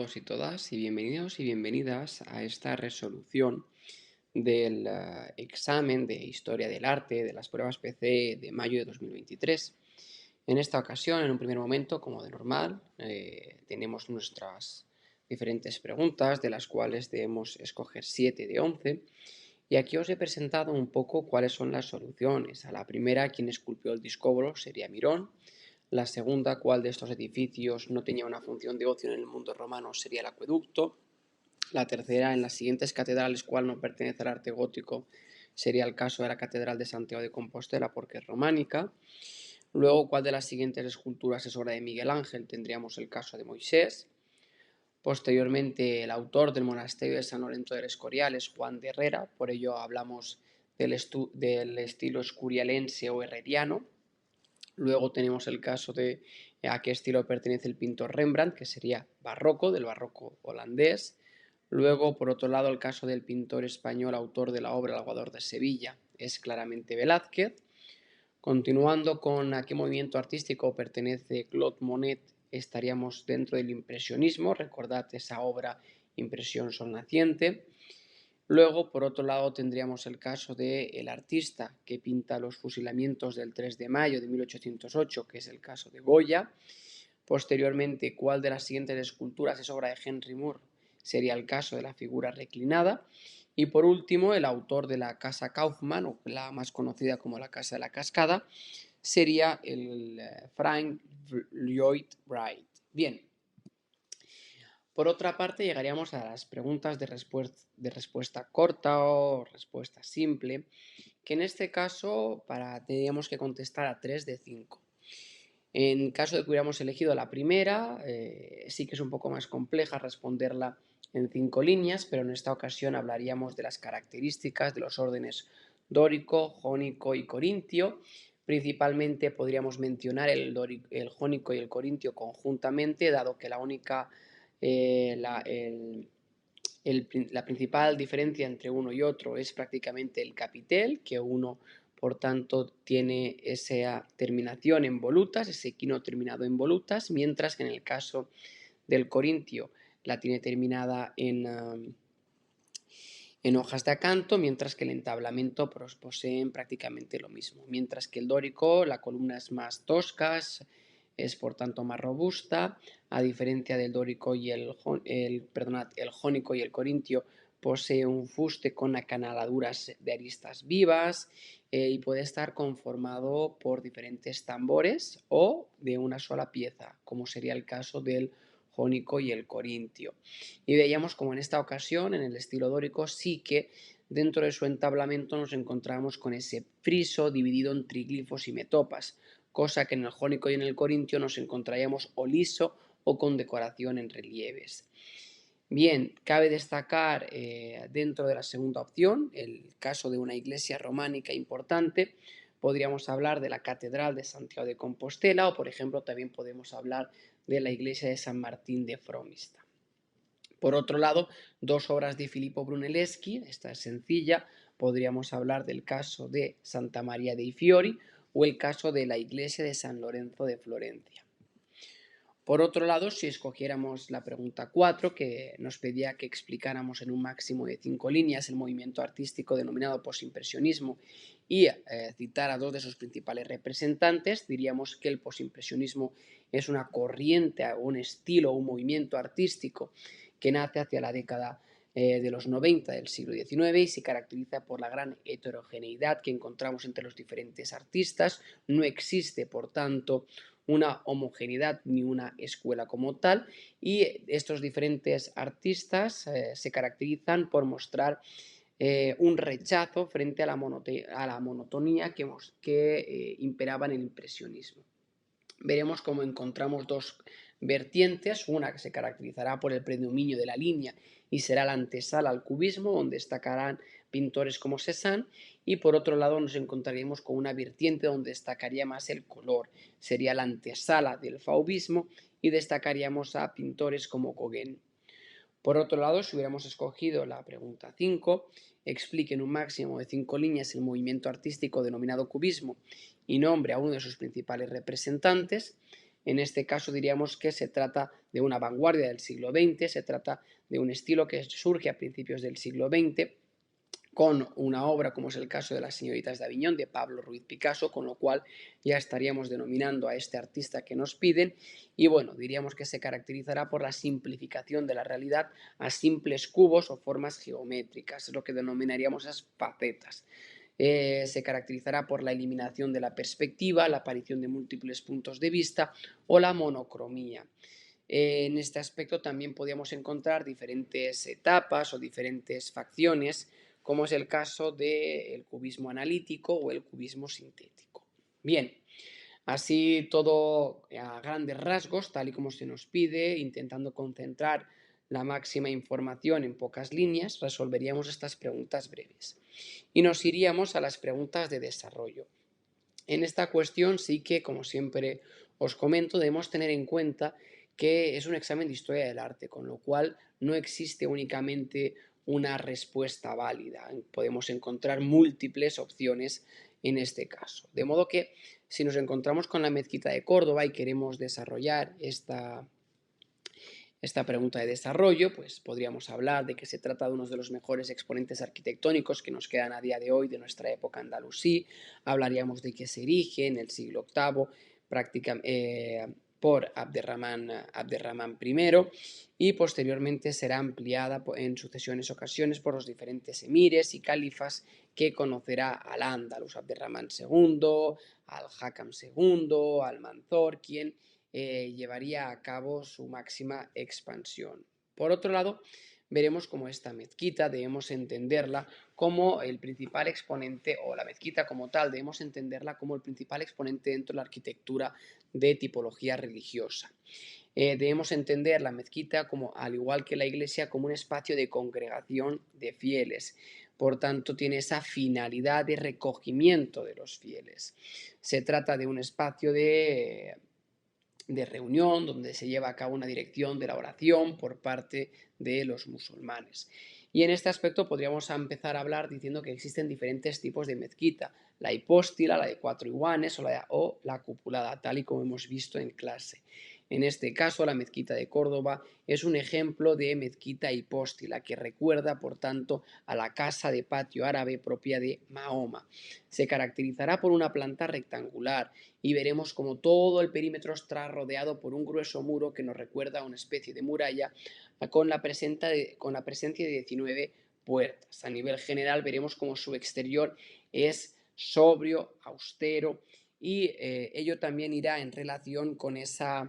todos y todas y bienvenidos y bienvenidas a esta resolución del examen de Historia del Arte de las pruebas PC de mayo de 2023. En esta ocasión, en un primer momento, como de normal, tenemos nuestras diferentes preguntas, de las cuales debemos escoger 7 de 11. Y aquí os he presentado un poco cuáles son las soluciones. A la primera, quien esculpió el discobolo sería Mirón. La segunda, cuál de estos edificios no tenía una función de ocio en el mundo romano, sería el acueducto. La tercera, en las siguientes catedrales, cuál no pertenece al arte gótico, sería el caso de la Catedral de Santiago de Compostela porque es románica. Luego, cuál de las siguientes esculturas es obra de Miguel Ángel, tendríamos el caso de Moisés. Posteriormente, el autor del monasterio de San Lorenzo del Escorial es Juan de Herrera, por ello hablamos del estilo escurialense o herreriano. Luego tenemos el caso de a qué estilo pertenece el pintor Rembrandt, que sería barroco, del barroco holandés. Luego, por otro lado, el caso del pintor español autor de la obra El aguador de Sevilla es claramente Velázquez. Continuando con a qué movimiento artístico pertenece Claude Monet, estaríamos dentro del impresionismo, recordad esa obra Impresión Sol Naciente. Luego, por otro lado, tendríamos el caso del artista que pinta los fusilamientos del 3 de mayo de 1808, que es el caso de Goya. Posteriormente, ¿cuál de las siguientes esculturas es obra de Henry Moore? Sería el caso de la figura reclinada. Y por último, el autor de la Casa Kaufmann, o la más conocida como la Casa de la Cascada, sería el Frank Lloyd Wright. Bien. Por otra parte, llegaríamos a las preguntas de respuesta corta o respuesta simple, que en este caso tendríamos que contestar a 3 de 5. En caso de que hubiéramos elegido la primera, sí que es un poco más compleja responderla en 5 líneas, pero en esta ocasión hablaríamos de las características de los órdenes dórico, jónico y corintio. Principalmente podríamos mencionar el jónico y el corintio conjuntamente, dado que la principal diferencia entre uno y otro es prácticamente el capitel, que uno por tanto tiene esa terminación en volutas, ese quino terminado en volutas, mientras que en el caso del corintio la tiene terminada en hojas de acanto, mientras que el entablamento poseen prácticamente lo mismo. Mientras que el dórico, la columna es más tosca, es por tanto más robusta, a diferencia del dórico y el jónico y el corintio, posee un fuste con acanaladuras de aristas vivas y puede estar conformado por diferentes tambores o de una sola pieza, como sería el caso del jónico y el corintio. Y veíamos como en esta ocasión, en el estilo dórico, sí que dentro de su entablamento nos encontramos con ese friso dividido en triglifos y metopas, cosa que en el jónico y en el corintio nos encontraríamos o liso o con decoración en relieves. Bien, cabe destacar dentro de la segunda opción, el caso de una iglesia románica importante, podríamos hablar de la Catedral de Santiago de Compostela o, por ejemplo, también podemos hablar de la iglesia de San Martín de Fromista. Por otro lado, dos obras de Filippo Brunelleschi, esta es sencilla, podríamos hablar del caso de Santa María dei Fiori o el caso de la iglesia de San Lorenzo de Florencia. Por otro lado, si escogiéramos la pregunta 4, que nos pedía que explicáramos en un máximo de 5 líneas el movimiento artístico denominado posimpresionismo y citar a dos de sus principales representantes, diríamos que el posimpresionismo es una corriente, un estilo, un movimiento artístico que nace hacia la década de los 90 del siglo XIX y se caracteriza por la gran heterogeneidad que encontramos entre los diferentes artistas. No existe, por tanto, una homogeneidad ni una escuela como tal, y estos diferentes artistas se caracterizan por mostrar un rechazo frente a la monotonía que imperaba en el impresionismo. Veremos cómo encontramos dos vertientes, una que se caracterizará por el predominio de la línea y será la antesala al cubismo, donde destacarán pintores como Cézanne, y por otro lado nos encontraríamos con una vertiente donde destacaría más el color, sería la antesala del fauvismo y destacaríamos a pintores como Gauguin. Por otro lado, si hubiéramos escogido la pregunta 5, explique en un máximo de 5 líneas el movimiento artístico denominado cubismo y nombre a uno de sus principales representantes, en este caso diríamos que se trata de una vanguardia del siglo XX, se trata de un estilo que surge a principios del siglo XX con una obra como es el caso de Las señoritas de Aviñón de Pablo Ruiz Picasso, con lo cual ya estaríamos denominando a este artista que nos piden y bueno, diríamos que se caracterizará por la simplificación de la realidad a simples cubos o formas geométricas, es lo que denominaríamos esas facetas. Se caracterizará por la eliminación de la perspectiva, la aparición de múltiples puntos de vista o la monocromía. En este aspecto también podíamos encontrar diferentes etapas o diferentes facciones, como es el caso del cubismo analítico o el cubismo sintético. Bien, así todo a grandes rasgos, tal y como se nos pide, intentando concentrar la máxima información en pocas líneas, resolveríamos estas preguntas breves. Y nos iríamos a las preguntas de desarrollo. En esta cuestión sí que, como siempre os comento, debemos tener en cuenta que es un examen de historia del arte, con lo cual no existe únicamente una respuesta válida. Podemos encontrar múltiples opciones en este caso. De modo que si nos encontramos con la mezquita de Córdoba y queremos desarrollar esta pregunta de desarrollo, pues podríamos hablar de que se trata de uno de los mejores exponentes arquitectónicos que nos quedan a día de hoy de nuestra época andalusí. Hablaríamos de que se erige en el siglo VIII por Abderramán I y posteriormente será ampliada en sucesiones ocasiones por los diferentes emires y califas que conocerá al Andalus, Abderramán II, al Hakam II, al Manzor, quien llevaría a cabo su máxima expansión. Por otro lado, veremos cómo esta mezquita debemos entenderla como el principal exponente, o la mezquita como tal, debemos entenderla como el principal exponente dentro de la arquitectura de tipología religiosa. Debemos entender la mezquita como, al igual que la iglesia, como un espacio de congregación de fieles. Por tanto, tiene esa finalidad de recogimiento de los fieles. Se trata de un espacio de reunión donde se lleva a cabo una dirección de la oración por parte de los musulmanes. Y en este aspecto podríamos empezar a hablar diciendo que existen diferentes tipos de mezquita, la hipóstila, la de 4 iguanes o la cupulada, tal y como hemos visto en clase. En este caso, la mezquita de Córdoba es un ejemplo de mezquita hipóstila que recuerda, por tanto, a la casa de patio árabe propia de Mahoma. Se caracterizará por una planta rectangular y veremos como todo el perímetro está rodeado por un grueso muro que nos recuerda a una especie de muralla con la presencia de 19 puertas. A nivel general veremos como su exterior es sobrio, austero y ello también irá en relación con esos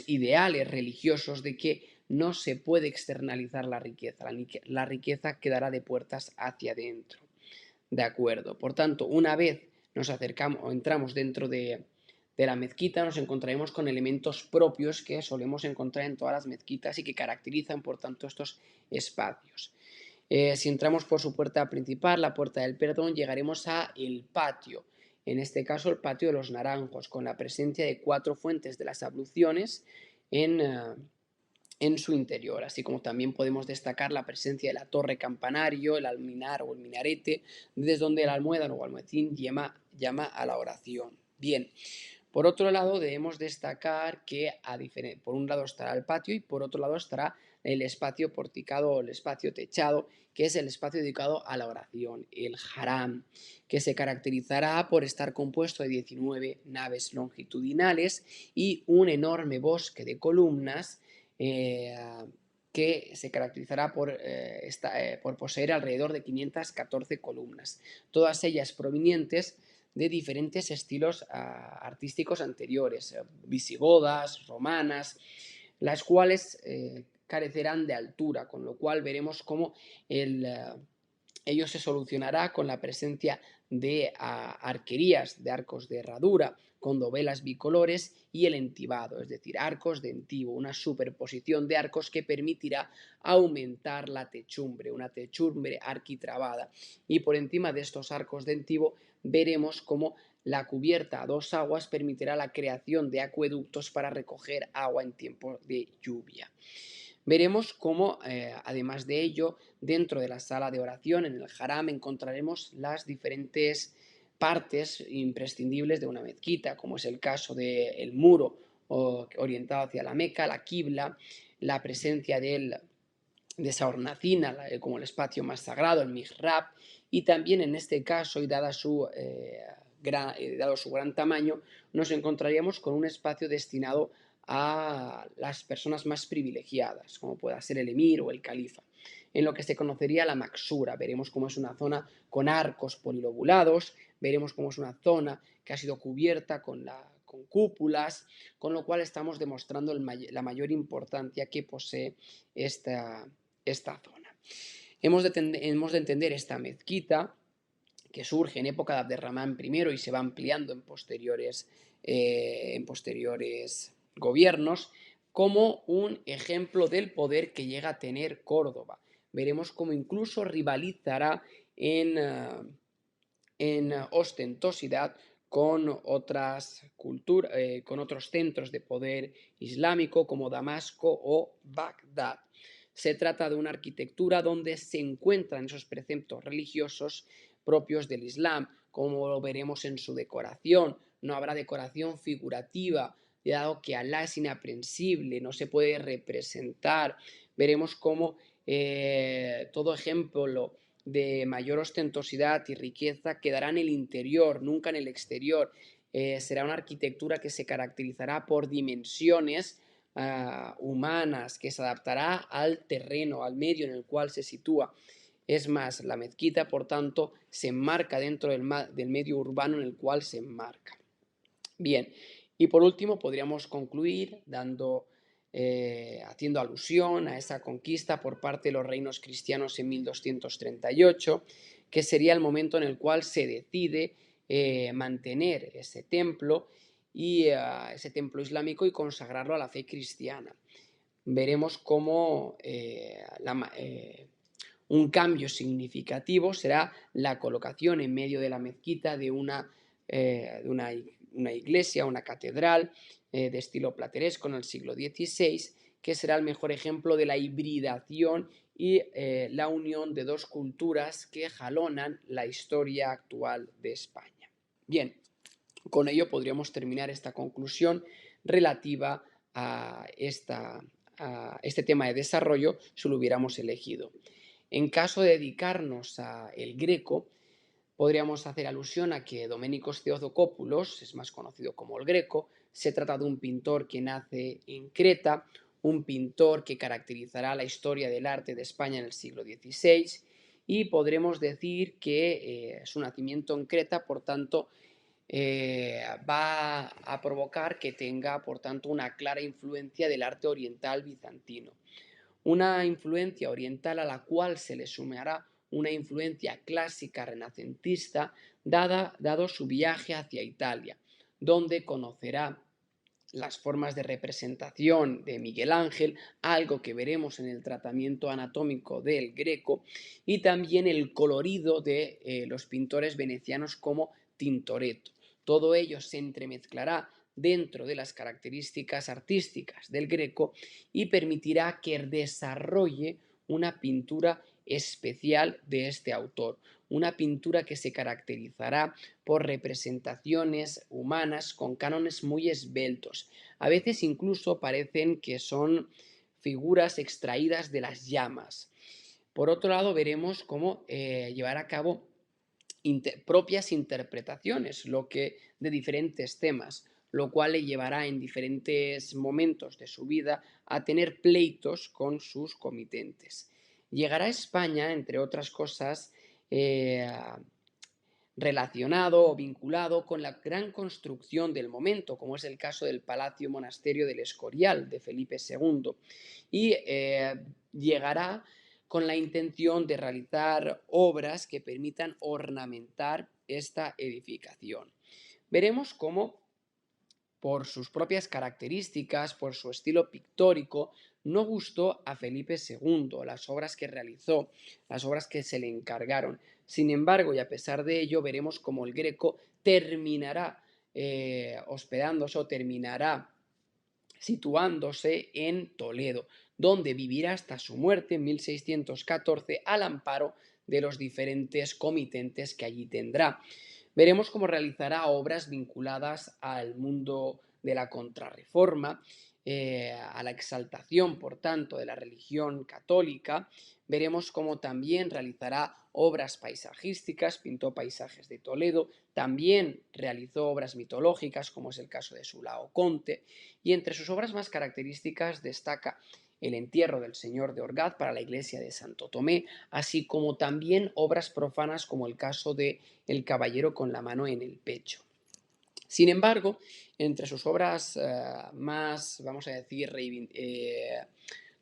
ideales religiosos de que no se puede externalizar la riqueza. La riqueza quedará de puertas hacia adentro. De acuerdo. Por tanto, una vez nos acercamos o entramos dentro de la mezquita, nos encontraremos con elementos propios que solemos encontrar en todas las mezquitas y que caracterizan, por tanto, estos espacios. Si entramos por su puerta principal, la puerta del perdón, llegaremos a el patio. En este caso, el patio de los naranjos, con la presencia de 4 fuentes de las abluciones en su interior, así como también podemos destacar la presencia de la torre campanario, el alminar o el minarete, desde donde el almuédano o almuecín llama a la oración. Bien, por otro lado debemos destacar que por un lado estará el patio y por otro lado estará el espacio porticado o el espacio techado, que es el espacio dedicado a la oración, el haram, que se caracterizará por estar compuesto de 19 naves longitudinales y un enorme bosque de columnas eh, que se caracterizará por poseer alrededor de 514 columnas, todas ellas provenientes de diferentes estilos artísticos anteriores, visigodas, romanas, las cuales carecerán de altura, con lo cual veremos cómo ello se solucionará con la presencia de arquerías, de arcos de herradura, con dovelas bicolores y el entibado, es decir, arcos de entibo, una superposición de arcos que permitirá aumentar la techumbre, una techumbre arquitrabada. Y por encima de estos arcos de entibo veremos cómo la cubierta a 2 aguas permitirá la creación de acueductos para recoger agua en tiempo de lluvia. Veremos cómo, además de ello, dentro de la sala de oración, en el haram, encontraremos las diferentes partes imprescindibles de una mezquita, como es el caso del muro orientado hacia la Meca, la Qibla, la presencia de esa hornacina como el espacio más sagrado, el mihrab, y también en este caso, y dado su gran tamaño, nos encontraríamos con un espacio destinado a las personas más privilegiadas, como pueda ser el emir o el califa, en lo que se conocería la Maksura. Veremos cómo es una zona con arcos polilobulados, veremos cómo es una zona que ha sido cubierta con cúpulas, con lo cual estamos demostrando la mayor importancia que posee esta zona. Hemos de entender esta mezquita, que surge en época de Abderramán I y se va ampliando en posteriores gobiernos, como un ejemplo del poder que llega a tener Córdoba. Veremos cómo incluso rivalizará en ostentosidad con con otros centros de poder islámico como Damasco o Bagdad. Se trata de una arquitectura donde se encuentran esos preceptos religiosos propios del Islam, como lo veremos en su decoración. No habrá decoración figurativa, dado que Alá es inaprensible, no se puede representar. Veremos cómo todo ejemplo de mayor ostentosidad y riqueza quedará en el interior, nunca en el exterior. Será una arquitectura que se caracterizará por dimensiones humanas, que se adaptará al terreno, al medio en el cual se sitúa. Es más, la mezquita, por tanto, se enmarca dentro del medio urbano en el cual se enmarca. Bien, y por último podríamos concluir haciendo alusión a esa conquista por parte de los reinos cristianos en 1238, que sería el momento en el cual se decide mantener ese templo islámico y consagrarlo a la fe cristiana. Veremos cómo un cambio significativo será la colocación en medio de la mezquita de una iglesia, una catedral de estilo plateresco en el siglo XVI, que será el mejor ejemplo de la hibridación y la unión de dos culturas que jalonan la historia actual de España. Bien, con ello podríamos terminar esta conclusión relativa a este tema de desarrollo si lo hubiéramos elegido. En caso de dedicarnos al Greco, podríamos hacer alusión a que Doménicos Theotokopoulos es más conocido como el Greco. Se trata de un pintor que nace en Creta, un pintor que caracterizará la historia del arte de España en el siglo XVI, y podremos decir que su nacimiento en Creta, por tanto, va a provocar que tenga, por tanto, una clara influencia del arte oriental bizantino. Una influencia oriental a la cual se le sumará una influencia clásica renacentista, dado su viaje hacia Italia, donde conocerá las formas de representación de Miguel Ángel, algo que veremos en el tratamiento anatómico del Greco, y también el colorido de los pintores venecianos como Tintoretto. Todo ello se entremezclará dentro de las características artísticas del Greco y permitirá que desarrolle una pintura especial de este autor, una pintura que se caracterizará por representaciones humanas con cánones muy esbeltos. A veces incluso parecen que son figuras extraídas de las llamas. Por otro lado, veremos cómo llevar a cabo propias interpretaciones de diferentes temas, lo cual le llevará en diferentes momentos de su vida a tener pleitos con sus comitentes. Llegará a España, entre otras cosas, relacionado o vinculado con la gran construcción del momento, como es el caso del Palacio Monasterio del Escorial de Felipe II, y llegará con la intención de realizar obras que permitan ornamentar esta edificación. Veremos cómo, por sus propias características, por su estilo pictórico, no gustó a Felipe II las obras que realizó, las obras que se le encargaron. Sin embargo, y a pesar de ello, veremos cómo el Greco terminará hospedándose o terminará situándose en Toledo, donde vivirá hasta su muerte en 1614 al amparo de los diferentes comitentes que allí tendrá. Veremos cómo realizará obras vinculadas al mundo de la Contrarreforma, a la exaltación, por tanto, de la religión católica. Veremos cómo también realizará obras paisajísticas, pintó paisajes de Toledo, también realizó obras mitológicas, como es el caso de su Laoconte, y entre sus obras más características destaca el entierro del Señor de Orgaz para la iglesia de Santo Tomé, así como también obras profanas como el caso de El caballero con la mano en el pecho. Sin embargo, entre sus obras más, vamos a decir,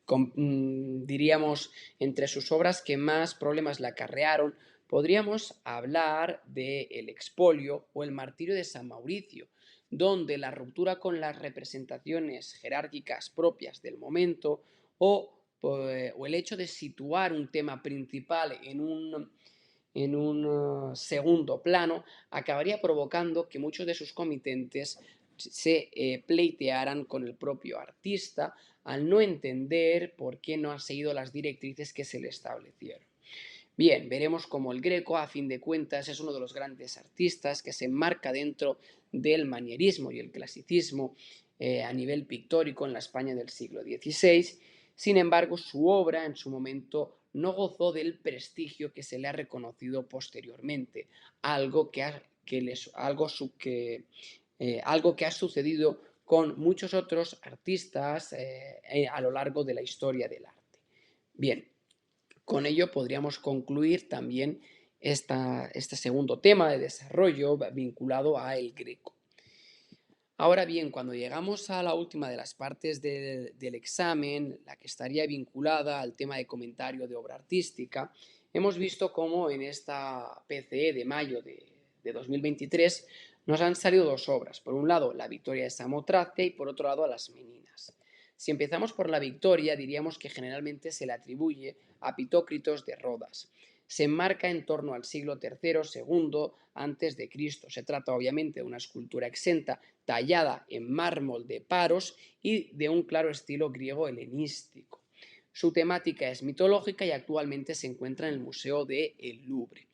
diríamos, entre sus obras que más problemas le acarrearon, podríamos hablar de El expolio o El martirio de San Mauricio, donde la ruptura con las representaciones jerárquicas propias del momento o el hecho de situar un tema principal en un segundo plano acabaría provocando que muchos de sus comitentes se pleitearan con el propio artista al no entender por qué no han seguido las directrices que se le establecieron. Bien, veremos cómo el Greco, a fin de cuentas, es uno de los grandes artistas que se enmarca dentro del manierismo y el clasicismo a nivel pictórico en la España del siglo XVI. Sin embargo, su obra en su momento no gozó del prestigio que se le ha reconocido posteriormente, algo que ha sucedido con muchos otros artistas a lo largo de la historia del arte. Bien, con ello podríamos concluir también este segundo tema de desarrollo vinculado a El Greco. Ahora bien, cuando llegamos a la última de las partes del examen, la que estaría vinculada al tema de comentario de obra artística, hemos visto cómo en esta PCE de mayo de 2023 nos han salido dos obras. Por un lado, La Victoria de Samotracia y por otro lado, Las Meninas. Si empezamos por La Victoria, diríamos que generalmente se le atribuye a Pitócritos de Rodas. Se enmarca en torno al siglo III, II antes de Cristo. Se trata obviamente de una escultura exenta tallada en mármol de Paros y de un claro estilo griego helenístico. Su temática es mitológica y actualmente se encuentra en el Museo del Louvre.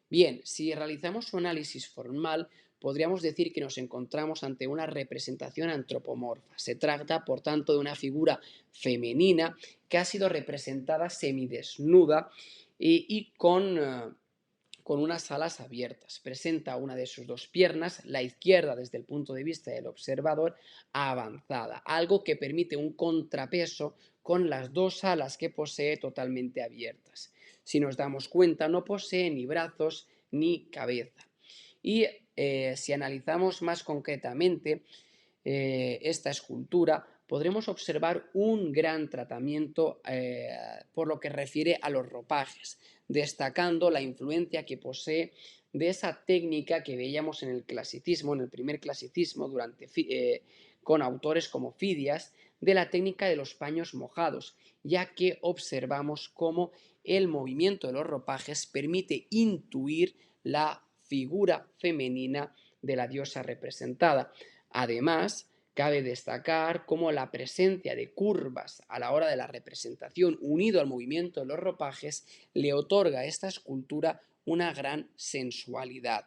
Bien, si realizamos su análisis formal, podríamos decir que nos encontramos ante una representación antropomorfa. Se trata, por tanto, de una figura femenina que ha sido representada semidesnuda y con unas alas abiertas. Presenta una de sus dos piernas, la izquierda desde el punto de vista del observador, avanzada, algo que permite un contrapeso con las dos alas que posee totalmente abiertas. Si nos damos cuenta, no posee ni brazos ni cabeza. Y si analizamos más concretamente esta escultura, podremos observar un gran tratamiento por lo que refiere a los ropajes, destacando la influencia que posee de esa técnica que veíamos en el clasicismo, en el primer clasicismo, con autores como Fidias, de la técnica de los paños mojados, ya que observamos cómo el movimiento de los ropajes permite intuir la figura femenina de la diosa representada. Además, cabe destacar cómo la presencia de curvas a la hora de la representación unido al movimiento de los ropajes le otorga a esta escultura una gran sensualidad.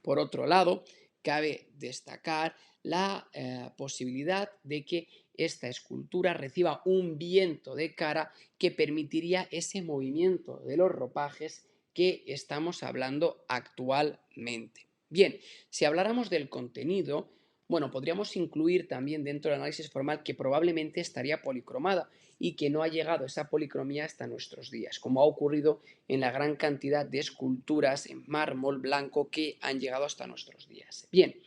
Por otro lado, cabe destacar la posibilidad de que esta escultura reciba un viento de cara que permitiría ese movimiento de los ropajes que estamos hablando actualmente. Bien, si habláramos del contenido, bueno, podríamos incluir también dentro del análisis formal que probablemente estaría policromada y que no ha llegado esa policromía hasta nuestros días, como ha ocurrido en la gran cantidad de esculturas en mármol blanco que han llegado hasta nuestros días. Bien,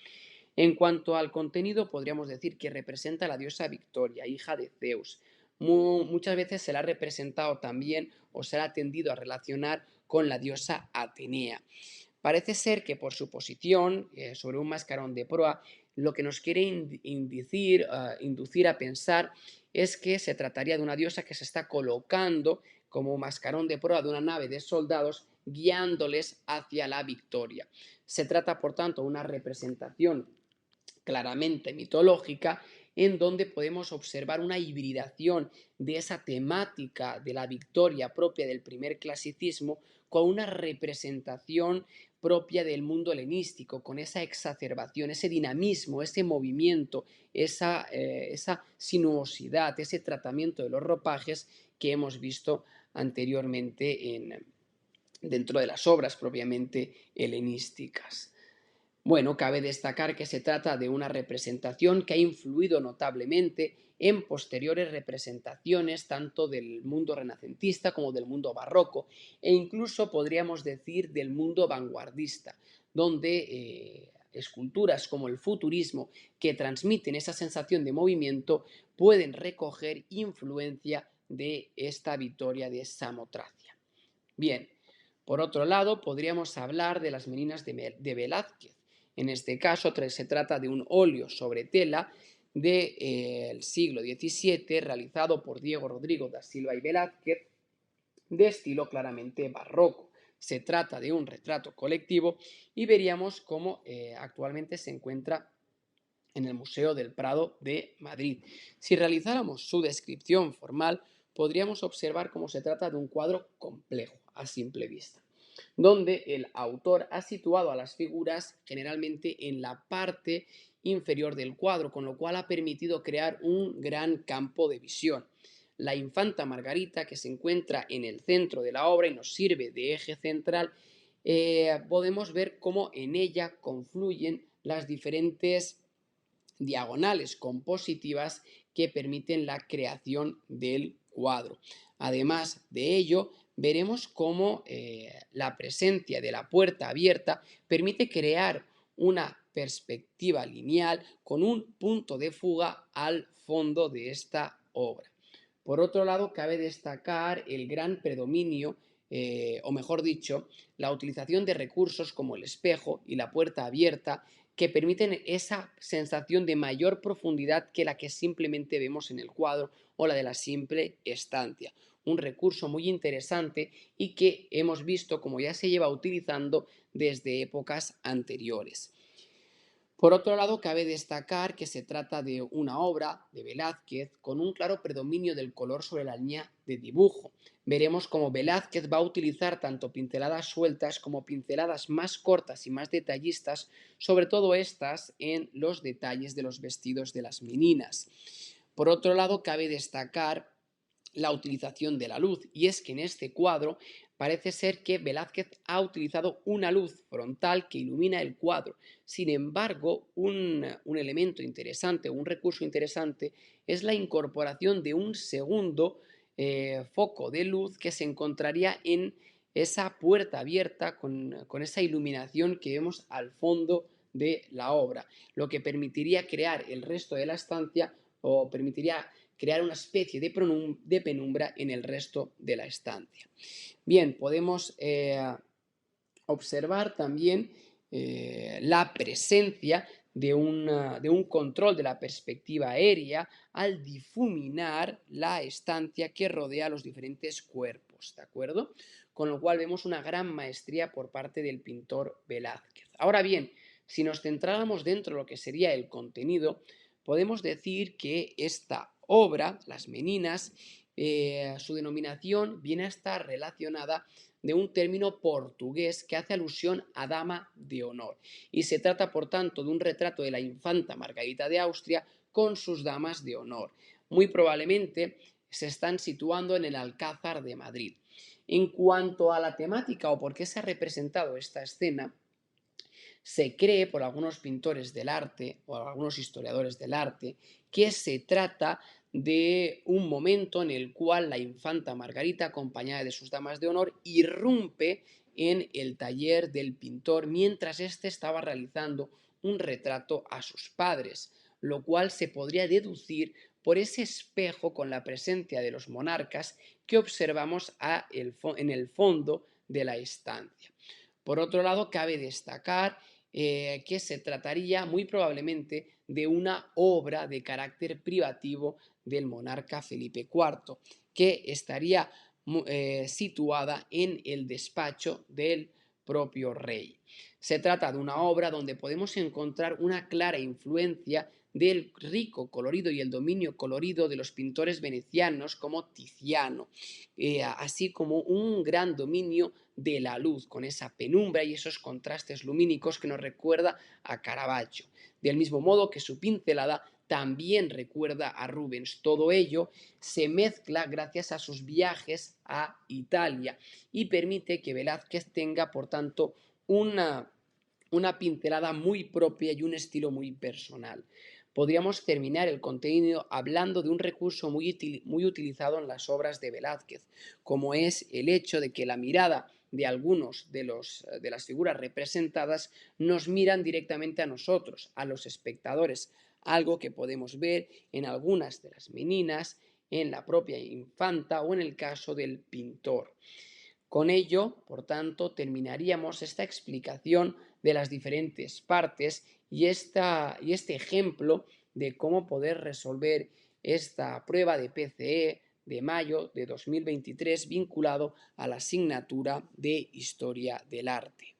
en cuanto al contenido, podríamos decir que representa a la diosa Victoria, hija de Zeus. Muchas veces se la ha representado también o se la ha tendido a relacionar con la diosa Atenea. Parece ser que por su posición sobre un mascarón de proa, lo que nos quiere inducir a pensar es que se trataría de una diosa que se está colocando como mascarón de proa de una nave de soldados guiándoles hacia la victoria. Se trata, por tanto, de una representación claramente mitológica en donde podemos observar una hibridación de esa temática de la victoria propia del primer clasicismo con una representación propia del mundo helenístico, con esa exacerbación, ese dinamismo, ese movimiento, esa sinuosidad, ese tratamiento de los ropajes que hemos visto anteriormente dentro de las obras propiamente helenísticas. Bueno, cabe destacar que se trata de una representación que ha influido notablemente en posteriores representaciones tanto del mundo renacentista como del mundo barroco e incluso podríamos decir del mundo vanguardista, donde esculturas como el futurismo que transmiten esa sensación de movimiento pueden recoger influencia de esta Victoria de Samotracia. Bien, por otro lado, podríamos hablar de las Meninas de Velázquez. En este caso se trata de un óleo sobre tela del siglo XVII realizado por Diego Rodrigo da Silva y Velázquez de estilo claramente barroco. Se trata de un retrato colectivo y veríamos cómo actualmente se encuentra en el Museo del Prado de Madrid. Si realizáramos su descripción formal, podríamos observar cómo se trata de un cuadro complejo a simple vista, donde el autor ha situado a las figuras generalmente en la parte inferior del cuadro, con lo cual ha permitido crear un gran campo de visión. La infanta Margarita, que se encuentra en el centro de la obra y nos sirve de eje central, podemos ver cómo en ella confluyen las diferentes diagonales compositivas que permiten la creación del cuadro. Además de ello, veremos cómo la presencia de la puerta abierta permite crear una perspectiva lineal con un punto de fuga al fondo de esta obra. Por otro lado, cabe destacar el gran predominio, o mejor dicho, la utilización de recursos como el espejo y la puerta abierta que permiten esa sensación de mayor profundidad que la que simplemente vemos en el cuadro o la de la simple estancia. Un recurso muy interesante y que hemos visto como ya se lleva utilizando desde épocas anteriores. Por otro lado, cabe destacar que se trata de una obra de Velázquez con un claro predominio del color sobre la línea de dibujo. Veremos cómo Velázquez va a utilizar tanto pinceladas sueltas como pinceladas más cortas y más detallistas, sobre todo estas en los detalles de los vestidos de las meninas. Por otro lado, cabe destacar la utilización de la luz, y es que en este cuadro parece ser que Velázquez ha utilizado una luz frontal que ilumina el cuadro. Sin embargo, un elemento interesante, un recurso interesante, es la incorporación de un segundo foco de luz que se encontraría en esa puerta abierta con esa iluminación que vemos al fondo de la obra, lo que permitiría crear el resto de la estancia o permitiría crear una especie de penumbra en el resto de la estancia. Bien, podemos observar también la presencia de un control de la perspectiva aérea al difuminar la estancia que rodea los diferentes cuerpos, ¿de acuerdo? Con lo cual vemos una gran maestría por parte del pintor Velázquez. Ahora bien, si nos centráramos dentro de lo que sería el contenido, podemos decir que esta obra, Las Meninas, su denominación viene a estar relacionada de un término portugués que hace alusión a dama de honor y se trata por tanto de un retrato de la infanta Margarita de Austria con sus damas de honor. Muy probablemente se están situando en el Alcázar de Madrid. En cuanto a la temática o por qué se ha representado esta escena, se cree por algunos pintores del arte o algunos historiadores del arte que se trata de un momento en el cual la infanta Margarita, acompañada de sus damas de honor, irrumpe en el taller del pintor mientras éste estaba realizando un retrato a sus padres, lo cual se podría deducir por ese espejo con la presencia de los monarcas que observamos en el fondo de la estancia. Por otro lado, cabe destacar que se trataría muy probablemente de una obra de carácter privativo del monarca Felipe IV, que estaría situada en el despacho del propio rey. Se trata de una obra donde podemos encontrar una clara influencia del rico colorido y el dominio colorido de los pintores venecianos como Tiziano, así como un gran dominio de la luz, con esa penumbra y esos contrastes lumínicos que nos recuerda a Caravaggio. Del mismo modo que su pincelada también recuerda a Rubens. Todo ello se mezcla gracias a sus viajes a Italia y permite que Velázquez tenga, por tanto, una pincelada muy propia y un estilo muy personal. Podríamos terminar el contenido hablando de un recurso muy utilizado en las obras de Velázquez, como es el hecho de que la mirada de algunos de las figuras representadas nos miran directamente a nosotros, a los espectadores, algo que podemos ver en algunas de las meninas, en la propia infanta o en el caso del pintor. Con ello, por tanto, terminaríamos esta explicación de las diferentes partes y este ejemplo de cómo poder resolver esta prueba de PCE de mayo de 2023 vinculado a la asignatura de Historia del Arte.